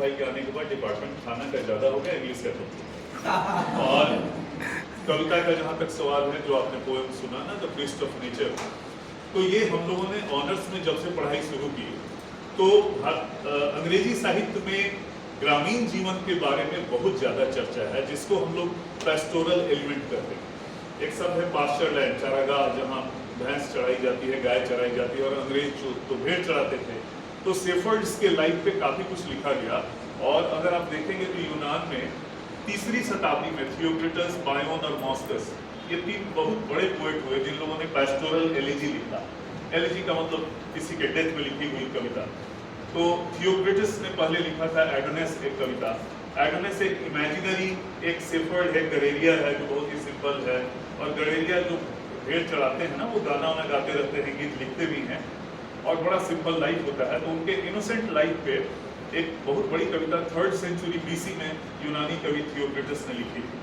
भाई के आने के बाद डिपार्टमेंट खाना का ज़्यादा हो गया, इंग्लिश का कम। और कविता का जहाँ तक सवाल है, जो आपने पोएम सुना ना, द प्रीस्ट ऑफ नेचर, तो ये हम लोगों ने ऑनर्स में जब से पढ़ाई शुरू की तो अंग्रेजी साहित्य में ग्रामीण जीवन के बारे में बहुत ज़्यादा चर्चा है, जिसको हम लोग पेस्टोरल एलिमेंट कहते हैं। एक शब्द है पास्चर लैंड, चारागाह, जहाँ भैंस चराई जाती है, गाय चराई जाती है, और अंग्रेज जो तो भेड़ चराते थे। तो शेफर्ड्स के लाइफ पे काफ़ी कुछ लिखा गया। और अगर आप देखेंगे तो यूनान में 3री शताब्दी में थियोक्रिटस, बायोन और मॉस्कस, ये 3 बहुत बड़े पोएट हुए जिन लोगों ने पेस्टोरल एलिजी लिखा। एलिजी का मतलब किसी के डेथ में लिखी हुई कविता। तो थियोक्रिटस ने पहले लिखा था एडोनिस, एक कविता। एडोनिस एक इमेजिनरी एक शेफर्ड है, गरेरिया है, जो बहुत ही सिंपल है। और गरेरिया जो भेड़ चढ़ाते हैं ना, वो गाना वाना गाते रहते हैं, गीत लिखते भी हैं, और बड़ा सिंपल लाइफ होता है। तो उनके इनोसेंट लाइफ पे एक बहुत बड़ी कविता 3rd सेंचुरी BC में यूनानी कवि थियोक्रिटस ने लिखी थी।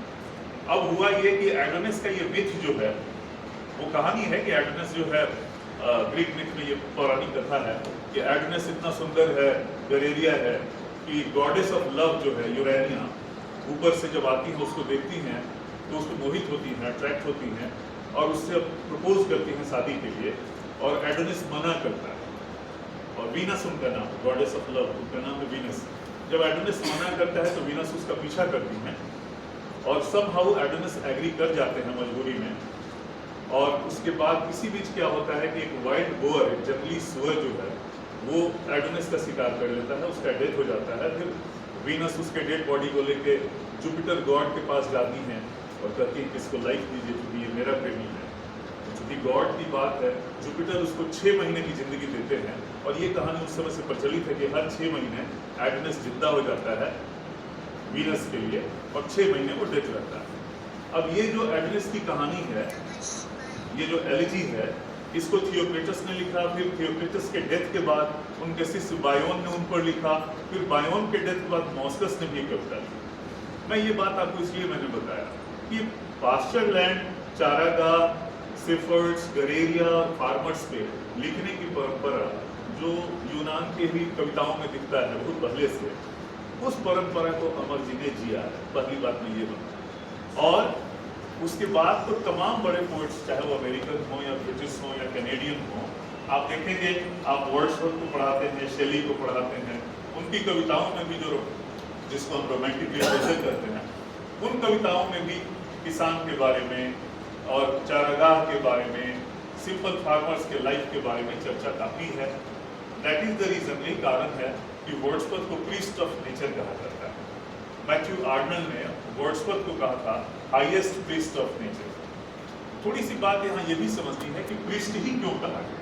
अब हुआ ये कि एडोनिस का ये मिथ जो है, वो कहानी है कि एडोनिस जो है, ग्रीक मिथ में ये पौराणिक कथा है कि एडोनिस इतना सुंदर है, गरेरिया है, कि गॉडेस ऑफ लव जो है यूरेनिया, ऊपर से जब आती है उसको देखती हैं तो उसको मोहित होती हैं, अट्रैक्ट होती हैं, और उससे प्रपोज करती हैं शादी के लिए। और एडोनिस मना करता है, और वीनस उनका नाम, गॉडेस ऑफ लव, उनका नाम है वीनस। जब एडोनिस मना करता है तो वीनस उसका पीछा करती हैं, और समहाउ एडोनिस एग्री कर जाते हैं मजबूरी में। और उसके बाद इसी बीच क्या होता है कि एक वाइल्ड बोअर, एक जंगली सुअर जो है, वो एडोनिस का शिकार कर लेता है, उसका डेथ हो जाता है। फिर वीनस उसके डेड बॉडी को लेके जुपिटर गॉड के पास जाती हैं और कहती है कि इसको लाइफ दीजिए, क्योंकि ये मेरा प्रेमी है। चूंकि गॉड की बात है, जुपिटर उसको 6 महीने की जिंदगी देते हैं, और ये कहानी उस समय से प्रचलित है कि हर 6 महीने एडोनिस जिंदा हो जाता है वीनस के लिए, और 6 महीने वो डेथ रहता है। अब ये जो एडोनिस की कहानी है, ये जो एलिजी है, इसको थियोक्रिटस ने लिखा। फिर थियोक्रिटस के डेथ के बाद उनके शिष्य बायोन ने उन पर लिखा। फिर बायोन के डेथ के बाद मॉस्कस ने भी कविता लिखी। मैं ये बात आपको इसलिए मैंने बताया कि पास्चर लैंड, चारागाह, शेफर्ड्स, गरेरिया, फार्मर्स पे लिखने की परंपरा जो यूनान के भी कविताओं में दिखता है बहुत पहले से, उस परंपरा को अमर जी ने जिया है। पहली बात में ये बनता। और उसके बाद तो तमाम बड़े पोइट्स, चाहे वो अमेरिकन हो या ब्रिटिश हो या कैनेडियन हो, आप देखेंगे, आप वर्ड्सवर्थ को पढ़ाते हैं, शेली को पढ़ाते हैं, उनकी कविताओं में भी जो, जिसको हम रोमांटिक लिटरेचर कहते हैं, उन कविताओं में भी किसान के बारे में और चारागाह के बारे में, सिंपल फार्मर्स के लाइफ के बारे में चर्चा काफ़ी है। दैट इज द रीजन, यही कारण है कि वर्ड्सवर्थ को प्रीस्ट ऑफ नेचर कहा जाता है। मैथ्यू आर्नल्ड ने वर्ड्सवर्थ को कहा था हाईएस्ट प्रीस्ट ऑफ नेचर। थोड़ी सी बात यहाँ ये भी समझनी है कि प्रीस्ट ही क्यों कहा गया।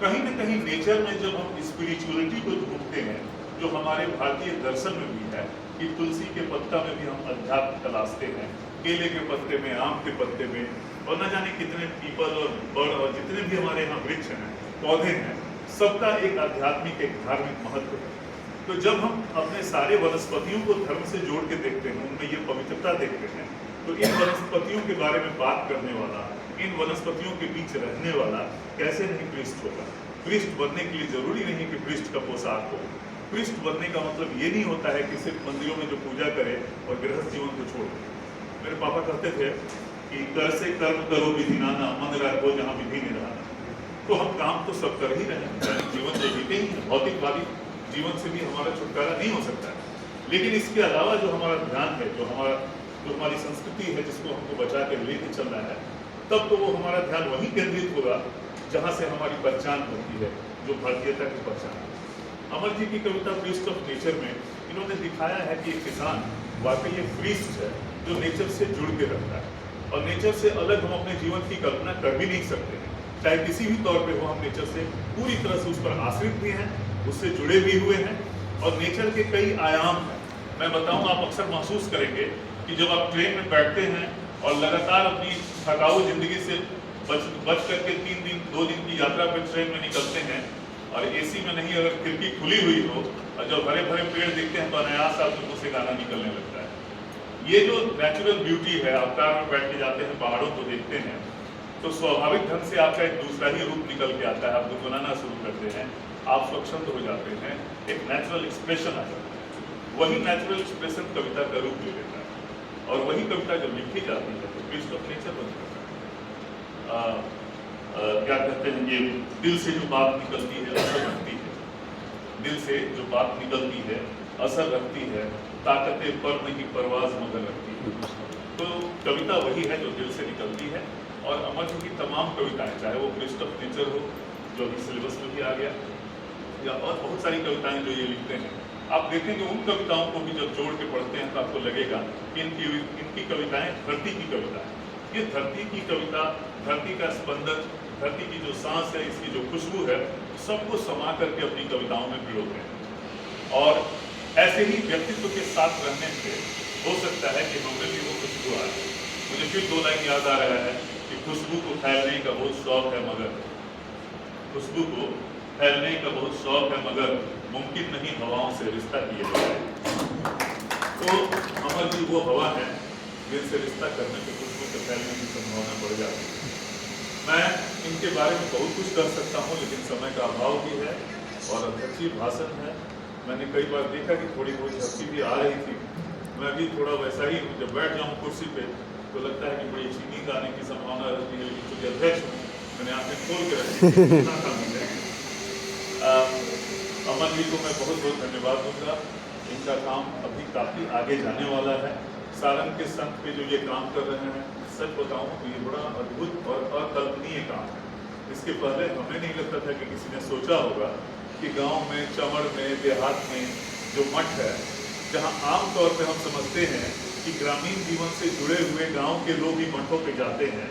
कहीं न कहीं नेचर में जब हम स्पिरिचुअलिटी को ढूंढते हैं, जो हमारे भारतीय दर्शन में भी है कि तुलसी के पत्ता में भी हम अध्यात्म तलाशते हैं, केले के पत्ते में, आम के पत्ते में, और न जाने कितने पीपल और बड़ और जितने भी हमारे यहाँ वृक्ष हैं, पौधे हैं, सबका एक आध्यात्मिक, एक धार्मिक महत्व है। तो जब हम अपने सारे वनस्पतियों को धर्म से जोड़ के देखते हैं, उनमें ये पवित्रता देखते हैं, तो इन वनस्पतियों के बारे में बात करने वाला, इन वनस्पतियों के बीच रहने वाला कैसे नहीं प्रीस्ट होगा। प्रीस्ट बनने के लिए जरूरी नहीं कि प्रीस्ट का पोशाक हो। प्रीस्ट बनने का मतलब ये नहीं होता है कि सिर्फ मंदिरों में जो पूजा करे और गृहस्थ जीवन को छोड़ दे। मेरे पापा कहते थे कि कर से कर्म करो विधि नाना, मन रखो जहाँ विधि नहीं रहना। तो हम काम तो सब कर ही रहे हैं, जीवन तो जीते ही, भौतिकवादी जीवन से भी हमारा छुटकारा नहीं हो सकता है। लेकिन इसके अलावा जो हमारा ध्यान है, जो हमारी संस्कृति है, जिसको हमको बचा के लेके चलना है, तब तो वो हमारा ध्यान वहीं केंद्रित होगा जहाँ से हमारी पहचान होती है, जो भारतीयता की पहचान है। अमर जी की कविता प्रीस्ट ऑफ नेचर में इन्होंने दिखाया है कि एक किसान वाकई एक प्रीस्ट है जो नेचर से जुड़ के रहता है, और नेचर से अलग हम अपने जीवन की कल्पना कर भी नहीं सकते हैं। चाहे किसी भी तौर पे हो, हम नेचर से पूरी तरह से उस पर आश्रित भी हैं, उससे जुड़े भी हुए हैं, और नेचर के कई आयाम हैं। मैं बताऊँ, आप अक्सर महसूस करेंगे कि जब आप ट्रेन में बैठते हैं और लगातार अपनी थकाऊ जिंदगी से बच करके 3 दिन 2 दिन की यात्रा पर ट्रेन में निकलते हैं, और एसी में नहीं, अगर खिड़की खुली हुई हो और जब हरे भरे पेड़ दिखते हैं तो अनायास आपके मुँह से गाना निकलने लगता है। ये जो नेचुरल ब्यूटी है, आप कार में बैठ के जाते हैं, पहाड़ों को देखते हैं, तो स्वाभाविक ढंग से आपका एक दूसरा ही रूप निकल के आता है। आप गुनगुनाना शुरू करते हैं, आप स्वच्छंद हो जाते हैं, एक नेचुरल एक्सप्रेशन आ जाता है। वही नेचुरल एक्सप्रेशन कविता का रूप ले लेता है और वही कविता जब लिखी जाती है तो ट्विस्ट ऑफ नेचर बन जाता है। क्या कहते हैं, ये दिल से जो बात निकलती है असर रखती है, दिल से जो बात निकलती है असर रखती है, ताकते पर नहीं परवाज मगर रखती है। तो कविता वही है जो दिल से निकलती है और अमर जी की तमाम कविताएं, चाहे वो ट्विस्ट ऑफ नेचर हो जो अभी सिलेबस में भी आ गया, या और बहुत सारी कविताएं जो ये लिखते हैं, आप देखेंगे उन कविताओं को भी जब जोड़ के पढ़ते हैं तो आपको लगेगा कि इनकी कविताएं धरती की कविता है। ये धरती की कविता, धरती का स्पंदन, धरती की जो सांस है, इसकी जो खुशबू है, सबको समा करके अपनी कविताओं में पिरोते हैं। और ऐसे ही व्यक्तित्व के साथ रहने से हो सकता है कि हमें भी वो खुशबू आ जाए। मुझे फिर 2 लाइन याद आ रहा है कि खुशबू को फैलने का बहुत शौक है मगर, खुशबू को फैलने का बहुत शौक है मगर मुमकिन नहीं हवाओं से रिश्ता किया जाए। तो अमर जी वो हवा है जिनसे रिश्ता करने पे खुशबू के फैलने की संभावना बढ़ जाती है। मैं इनके बारे में बहुत कुछ कर सकता हूँ, लेकिन समय का अभाव भी है और अच्छी भाषण है। मैंने कई बार देखा कि थोड़ी बहुत हंसी भी आ रही थी, मैं भी थोड़ा वैसा ही हूँ। जब बैठ जाऊँ कुर्सी पे तो लगता है कि बड़ी चीनी गाने की संभावना रहती है, लेकिन चूंकि अध्यक्ष हूँ मैंने आंखें खोल के रखी है। अमन जी को मैं बहुत बहुत धन्यवाद दूंगा। इनका काम अभी काफ़ी आगे जाने वाला है। सारंग के संत पे जो ये काम कर रहे हैं, सच बताऊं तो ये बड़ा अद्भुत और अकल्पनीय काम है। इसके पहले हमें नहीं लगता था कि किसी ने सोचा होगा कि गांव में, चमड़ में, देहात में जो मठ है, जहां आमतौर पे हम समझते हैं कि ग्रामीण जीवन से जुड़े हुए गांव के लोग ही मठों पे जाते हैं,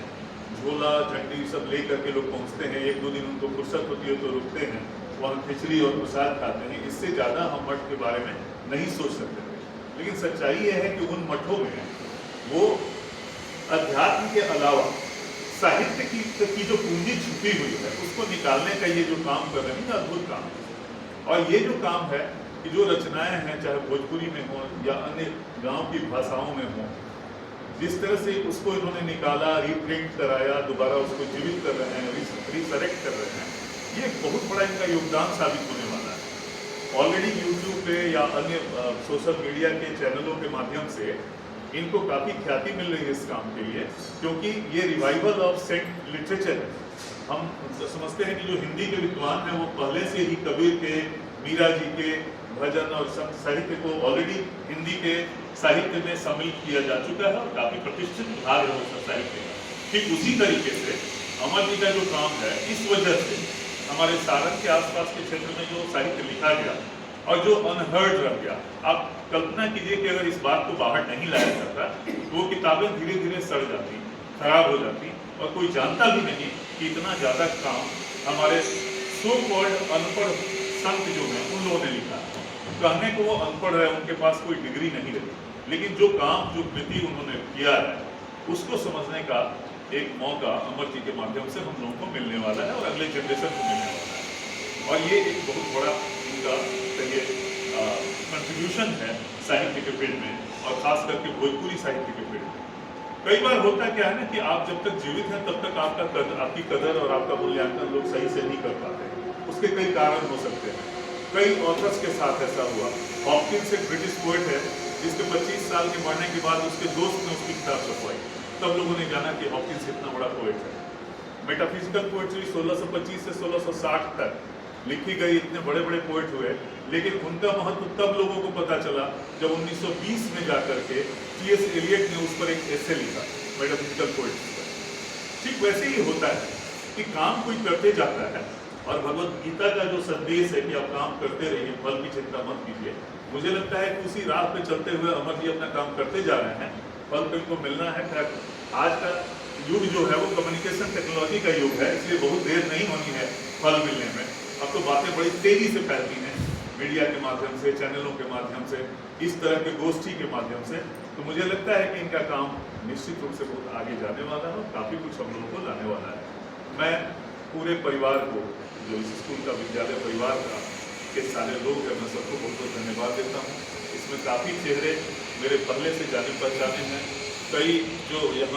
झोला झंडी सब ले करके लोग पहुंचते हैं, 1-2 दिन उनको फुर्सत होती है तो रुकते हैं, वहाँ खिचड़ी और प्रसाद खाते हैं। इससे ज़्यादा हम मठ के बारे में नहीं सोच सकते थे। लेकिन सच्चाई ये है कि उन मठों में वो अध्यात्म के अलावा साहित्य की जो पूंजी छुपी हुई है, उसको निकालने का ये जो काम कर रहे हैं, अद्भुत काम है। और ये जो काम है कि जो रचनाएं हैं, चाहे भोजपुरी में हो या अन्य गांव की भाषाओं में हो, जिस तरह से उसको इन्होंने निकाला, रीप्रिंट कराया, दोबारा उसको जीवित कर रहे हैं, रिसरेक्ट कर रहे हैं, ये बहुत बड़ा इनका योगदान साबित होने वाला है। ऑलरेडी यूट्यूब पे या अन्य सोशल मीडिया के चैनलों के माध्यम से इनको काफ़ी ख्याति मिल रही है इस काम के लिए, क्योंकि ये रिवाइवल ऑफ सेंट लिटरेचर है। हम समझते हैं कि जो हिंदी के विद्वान हैं वो पहले से ही कबीर के, मीरा जी के भजन और संत साहित्य को ऑलरेडी हिंदी के साहित्य में शामिल किया जा चुका है और काफ़ी प्रतिष्ठित भाग है उसका साहित्य का। ठीक उसी तरीके से अमर जी का जो काम है, इस वजह से हमारे सारंग के आसपास के क्षेत्र में जो साहित्य लिखा गया और जो अनहर्ड रह गया, आप कल्पना कीजिए कि अगर इस बात को बाहर नहीं लाया जाता तो वो किताबें धीरे धीरे सड़ जाती, खराब हो जाती और कोई जानता भी नहीं कि इतना ज़्यादा काम हमारे सो कॉल्ड अनपढ़ संत जो हैं उन लोगों ने लिखा। कहने को वो अनपढ़ है, उनके पास कोई डिग्री नहीं रही, लेकिन जो काम, जो कृति उन्होंने किया है, उसको समझने का एक मौका अमर जी के माध्यम से हम लोगों को मिलने वाला है और अगले जनरेशन को मिलने वाला है। और ये एक बहुत बड़ा इनका कंट्रीब्यूशन है साहित्य के फील्ड में, और खास करके भोजपुरी साहित्य के फील्ड में। कई बार होता क्या है ना कि आप जब तक जीवित हैं तब तक आपकी कदर और आपका मूल्यांकन लोग सही से नहीं कर पाते। उसके कई कारण हो सकते हैं। कई ऑथर्स के साथ ऐसा हुआ। हॉपकिंस एक ब्रिटिश पोएट है जिसके 25 साल के मरने के बाद उसके दोस्त ने उसकी किताब छपवाई, तब लोगों ने जाना कि हॉपकिंस इतना बड़ा पोएट है। मेटाफिजिकल पोएट्री 1625 से 1660 तक लिखी गई, इतने बड़े बड़े पोएट हुए, लेकिन उनका महत्व तब लोगों को पता चला जब 1920 में जाकर के टी.एस. एलियट ने उस पर एक एसे लिखा मेटाफिजिकल पोएट्री पर। ठीक वैसे ही होता है कि काम कोई करते जाता है, और भगवत गीता का जो संदेश है कि आप काम करते रहिए, फल की चिंता मत कीजिए, मुझे लगता है कि उसी राह पे चलते हुए अमर जी अपना काम करते जा रहे हैं। फल पे इनको मिलना है। आज का युग जो है वो कम्युनिकेशन टेक्नोलॉजी का युग है, इसलिए बहुत देर नहीं होनी है फल मिलने में। अब तो बातें बड़ी तेजी से फैलती हैं, मीडिया के माध्यम से, चैनलों के माध्यम से, इस तरह के गोष्ठी के माध्यम से। तो मुझे लगता है कि इनका काम निश्चित रूप से बहुत आगे जाने वाला है और काफ़ी कुछ हम लोगों को लाने वाला है। मैं पूरे परिवार को, जो इस स्कूल का, विद्यालय परिवार का के सारे लोग हैं, मैं सबको बहुत बहुत धन्यवाद देता हूँ। इसमें काफ़ी चेहरे मेरे पहले से जाने पहचाने हैं, कई जो यहाँ